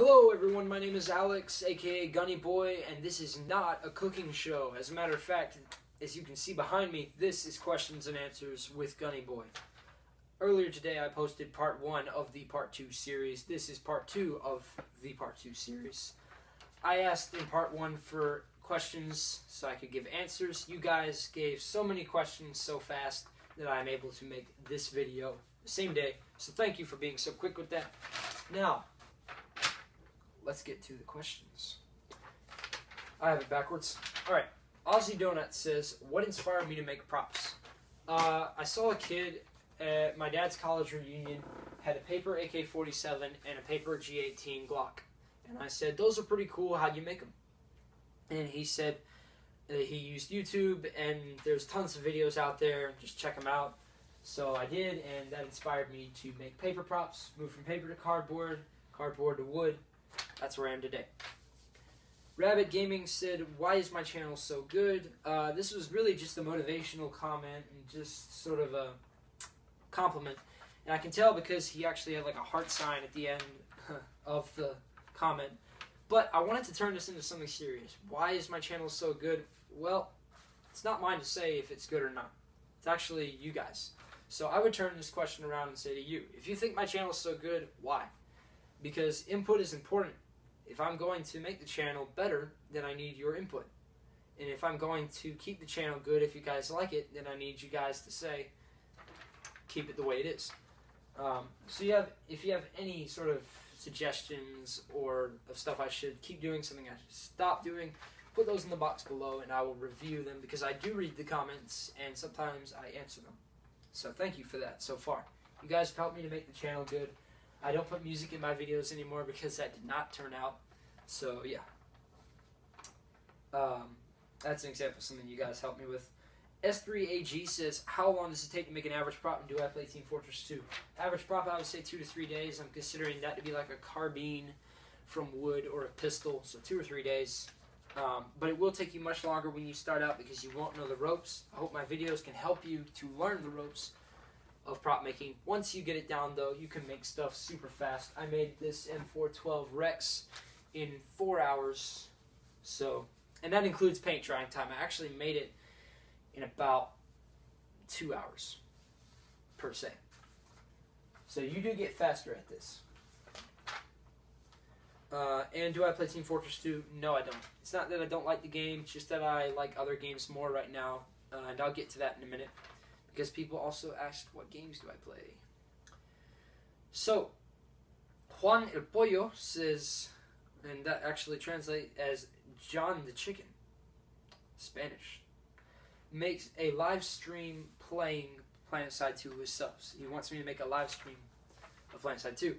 Hello everyone, my name is Alex, aka Gunnyboy, and this is not a cooking show. As a matter of fact, as you can see behind me, this is questions and answers with Gunnyboy. Earlier today I posted part 1 of the part 2 series. This is part 2 of the part 2 series. I asked in part 1 for questions so I could give answers. You guys gave so many questions so fast that I'm able to make this video the same day. So thank you for being so quick with that. Now, let's get to the questions. I have it backwards. Alright, Aussie Donut says, what inspired me to make props? I saw a kid at my dad's college reunion had a paper AK-47 and a paper G18 Glock. And I said, those are pretty cool, how'd you make them? And he said he used YouTube and there's tons of videos out there, just check them out. So I did, and that inspired me to make paper props, move from paper to cardboard, cardboard to wood. That's where I am today. Rabbit Gaming said, why is my channel so good? This was really just a motivational comment and just sort of a compliment. And I can tell because he actually had like a heart sign at the end of the comment. But I wanted to turn this into something serious. Why is my channel so good? Well, it's not mine to say if it's good or not. It's actually you guys. So I would turn this question around and say to you, if you think my channel is so good, why? Because input is important. If I'm going to make the channel better, then I need your input. And if I'm going to keep the channel good, if you guys like it, then I need you guys to say, keep it the way it is. So if you have any sort of suggestions or of stuff I should keep doing, something I should stop doing, put those in the box below and I will review them because I do read the comments and sometimes I answer them. So thank you for that so far. You guys have helped me to make the channel good. I don't put music in my videos anymore because that did not turn out. So yeah. That's an example of something you guys helped me with. S3AG says, how long does it take to make an average prop and do I play Team Fortress 2? Average prop, I would say 2 to 3 days. I'm considering that to be like a carbine from wood or a pistol, so 2 or 3 days. But it will take you much longer when you start out because you won't know the ropes. I hope my videos can help you to learn the ropes of prop making. Once you get it down though, you can make stuff super fast. I made this M412 Rex in 4 hours. So, and that includes paint drying time. I actually made it in about 2 hours per se. So you do get faster at this. And do I play Team Fortress 2? No, I don't. It's not that I don't like the game, it's just that I like other games more right now. And I'll get to that in a minute. Because people also asked, what games do I play? So, Juan El Pollo says, and that actually translates as John the Chicken, Spanish, makes a live stream playing PlanetSide 2 with subs. He wants me to make a live stream of PlanetSide 2.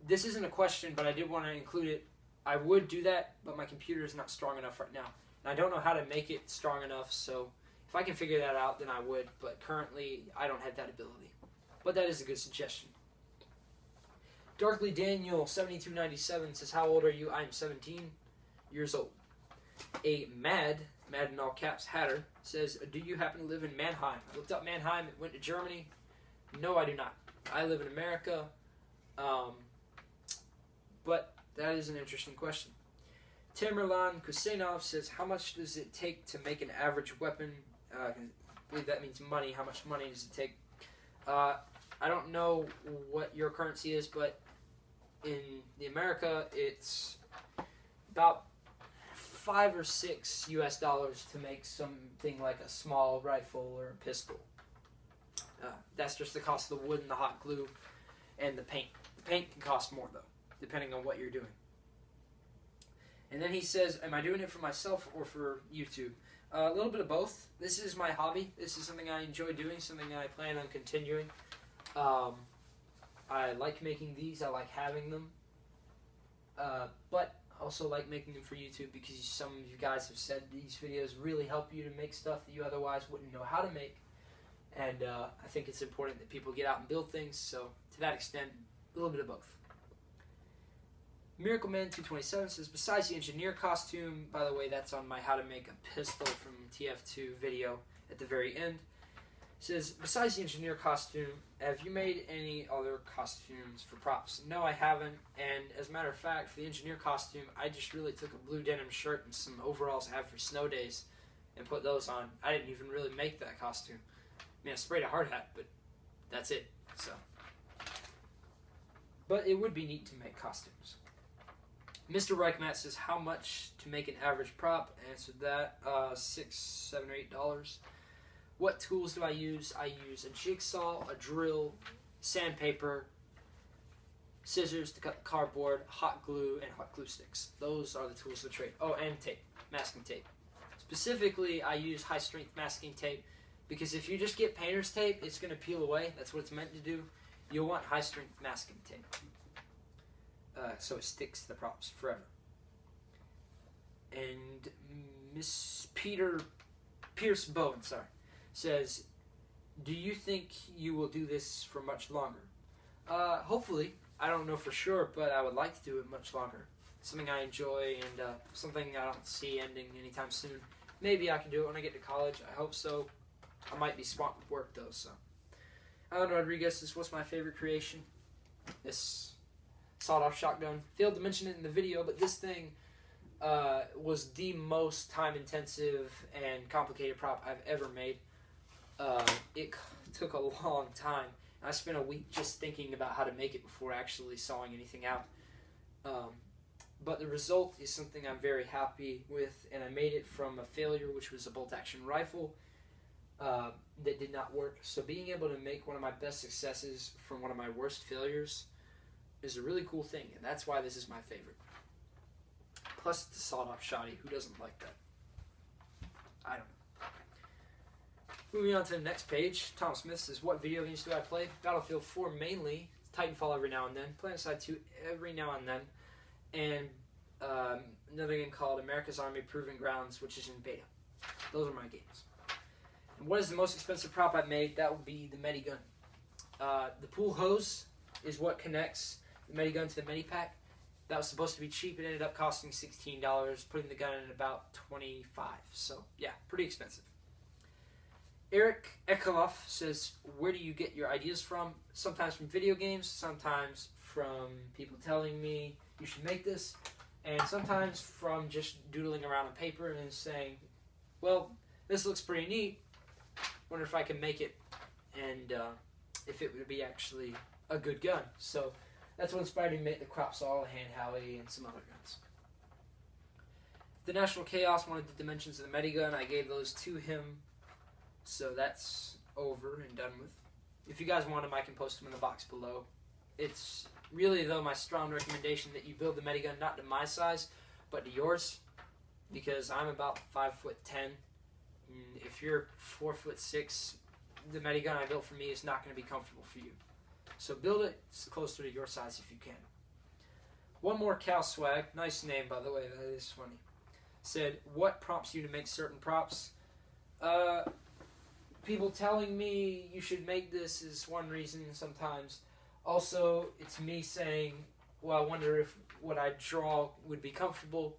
This isn't a question, but I did want to include it. I would do that, but my computer is not strong enough right now. And I don't know how to make it strong enough, so if I can figure that out, then I would. But currently, I don't have that ability. But that is a good suggestion. Darkly Daniel 7297 says, how old are you? I am 17 years old. A Mad in all caps, Hatter, says, do you happen to live in Mannheim? I looked up Mannheim, went to Germany. No, I do not. I live in America. But that is an interesting question. Tamerlan Kusenov says, how much does it take to make an average weapon? I believe that means money. How much money does it take? I don't know what your currency is, but in the America, it's about $5 or $6 US to make something like a small rifle or a pistol. That's just the cost of the wood and the hot glue and the paint. The paint can cost more, though, depending on what you're doing. And then he says, am I doing it for myself or for YouTube? A little bit of both. This is my hobby. This is something I enjoy doing, something I plan on continuing. I like making these. I like having them. But I also like making them for YouTube because some of you guys have said these videos really help you to make stuff that you otherwise wouldn't know how to make. And I think it's important that people get out and build things. So to that extent, a little bit of both. MiracleMan227 says, besides the engineer costume, by the way, that's on my how to make a pistol from TF2 video at the very end. says, besides the engineer costume, have you made any other costumes for props? No, I haven't. And as a matter of fact, for the engineer costume, I just really took a blue denim shirt and some overalls I have for snow days and put those on. I didn't even really make that costume. I mean, I sprayed a hard hat, but that's it. So, but it would be neat to make costumes. Mr. Reichmatt says, how much to make an average prop? I answered that, $6, $7, or $8. What tools do I use? I use a jigsaw, a drill, sandpaper, scissors to cut the cardboard, hot glue, and hot glue sticks. Those are the tools of the trade. Oh, and tape, masking tape. Specifically, I use high-strength masking tape because if you just get painter's tape, it's going to peel away. That's what it's meant to do. You'll want high-strength masking tape so it sticks to the props forever. And Miss Pierce Bowen, says, do you think you will do this for much longer? Hopefully. I don't know for sure, but I would like to do it much longer. It's something I enjoy and something I don't see ending anytime soon. Maybe I can do it when I get to college. I hope so. I might be swamped with work, though, so. Alan Rodriguez says, what's my favorite creation? This sawed-off shotgun. Failed to mention it in the video, but this thing was the most time-intensive and complicated prop I've ever made. It took a long time. I spent a week just thinking about how to make it before actually sawing anything out. But the result is something I'm very happy with, and I made it from a failure, which was a bolt-action rifle that did not work. So being able to make one of my best successes from one of my worst failures is a really cool thing, and that's why this is my favorite. Plus, it's a sawed-off shotty. Who doesn't like that? I don't know. Moving on to the next page, Tom Smith says, what video games do I play? Battlefield 4 mainly, Titanfall every now and then, PlanetSide 2 every now and then, and another game called America's Army Proving Grounds, which is in beta. Those are my games. And what is the most expensive prop I've made? That would be the Medigun. The pool hose is what connects the Medigun to the Medipack. That was supposed to be cheap. It ended up costing $16, putting the gun in about $25. So, yeah, pretty expensive. Eric Ekaloff says, where do you get your ideas from? Sometimes from video games, sometimes from people telling me you should make this, and sometimes from just doodling around on paper and saying, well, this looks pretty neat. Wonder if I can make it and if it would be actually a good gun. So that's what inspired me to make the crop saw, hand Howie, and some other guns. The National Chaos wanted the dimensions of the Medigun. I gave those to him. So that's over and done with. If you guys want them, I can post them in the box below. It's really, though, my strong recommendation that you build the Medigun not to my size, but to yours. Because I'm about 5'10". If you're 4'6", the Medigun I built for me is not going to be comfortable for you. So build it closer to your size if you can. One more Cal Swag. Nice name, by the way. That is funny. Said, what prompts you to make certain props? People telling me you should make this is one reason sometimes. Also, it's me saying, well, I wonder if what I draw would be comfortable,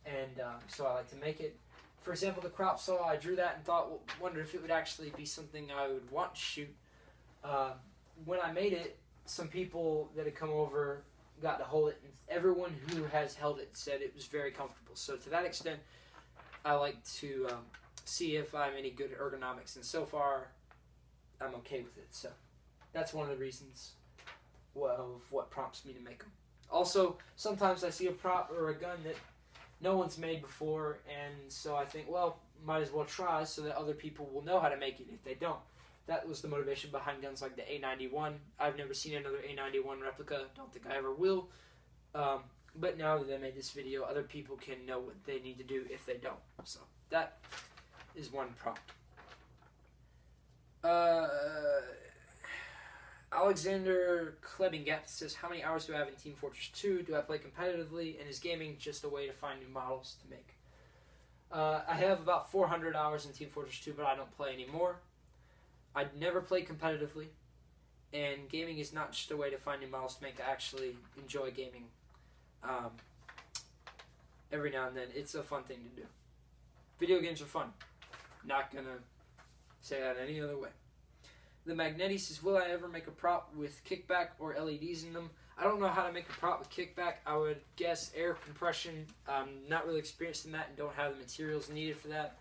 and so I like to make it. For example, the crop saw, I drew that and thought, well, wonder if it would actually be something I would want to shoot. When I made it, some people that had come over got to hold it, and everyone who has held it said it was very comfortable. So to that extent, I like to see if I'm any good at ergonomics, and so far I'm okay with it. So that's one of the reasons of what prompts me to make them. Also, sometimes I see a prop or a gun that no one's made before, and so I think, well, might as well try so that other people will know how to make it if they don't. That was the motivation behind guns like the A91. I've never seen another A91 replica. Don't think I ever will. But now that I made this video, other people can know what they need to do if they don't. So that is one prompt. Alexander Klebingap says, how many hours do I have in Team Fortress 2? Do I play competitively? And is gaming just a way to find new models to make? I have about 400 hours in Team Fortress 2, but I don't play anymore. I'd never played competitively, and gaming is not just a way to find new models to make. I actually enjoy gaming every now and then. It's a fun thing to do. Video games are fun. Not gonna say that any other way. The Magnetti says, will I ever make a prop with kickback or LEDs in them? I don't know how to make a prop with kickback. I would guess air compression. I'm not really experienced in that and don't have the materials needed for that.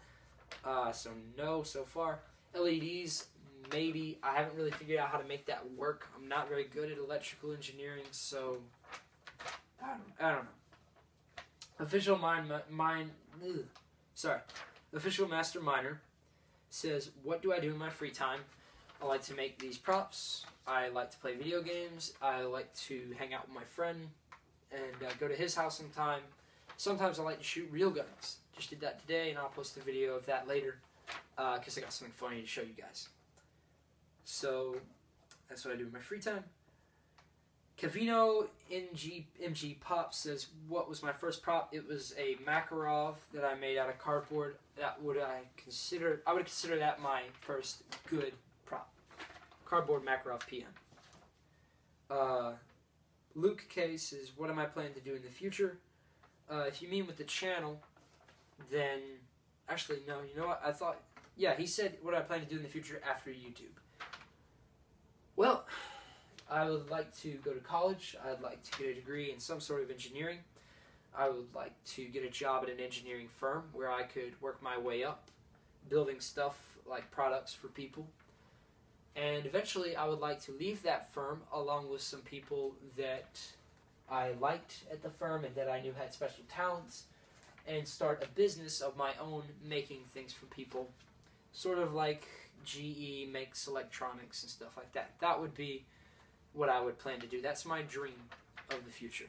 So no, so far. LEDs, maybe. I haven't really figured out how to make that work. I'm not very good at electrical engineering, so I don't know. Official Master Miner says, what do I do in my free time? I like to make these props. I like to play video games. I like to hang out with my friend and go to his house sometime. Sometimes I like to shoot real guns. Just did that today, and I'll post a video of that later because I got something funny to show you guys. So that's what I do in my free time. Kavino MG Pop says, what was my first prop? It was a Makarov that I made out of cardboard. I would consider that my first good prop. Cardboard Makarov PM. Luke K says, what am I planning to do in the future? If you mean with the channel, then actually no, you know what? I thought, yeah, he said what I plan to do in the future after YouTube. Well, I would like to go to college. I'd like to get a degree in some sort of engineering. I would like to get a job at an engineering firm where I could work my way up, building stuff like products for people. And eventually I would like to leave that firm along with some people that I liked at the firm and that I knew had special talents, and start a business of my own making things for people. Sort of like GE makes electronics and stuff like that. That would be what I would plan to do. That's my dream of the future.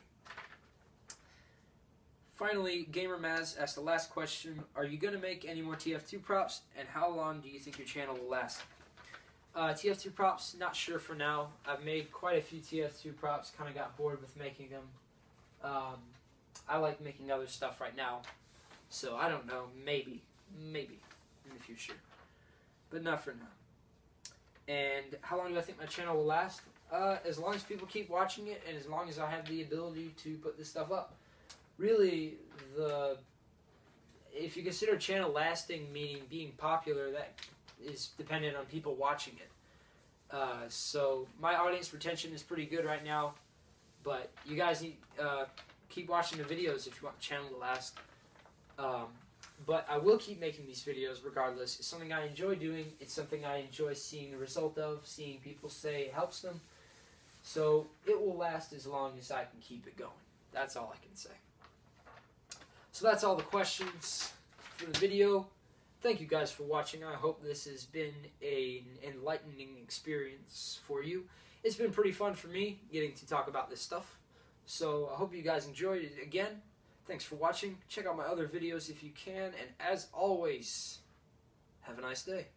Finally, Gamer Maz asked the last question. Are you going to make any more TF2 props, and how long do you think your channel will last? TF2 props, not sure for now. I've made quite a few TF2 props, kind of got bored with making them. I like making other stuff right now, so I don't know, maybe in the future, but not for now. And how long do I think my channel will last? As long as people keep watching it, and as long as I have the ability to put this stuff up. Really, if you consider a channel lasting, meaning being popular, that is dependent on people watching it. So my audience retention is pretty good right now, but you guys need keep watching the videos if you want the channel to last. But I will keep making these videos regardless. It's something I enjoy doing. It's something I enjoy seeing the result of, seeing people say it helps them. So it will last as long as I can keep it going. That's all I can say. So that's all the questions for the video. Thank you guys for watching. I hope this has been an enlightening experience for you. It's been pretty fun for me getting to talk about this stuff. So I hope you guys enjoyed it again. Thanks for watching. Check out my other videos if you can. And as always, have a nice day.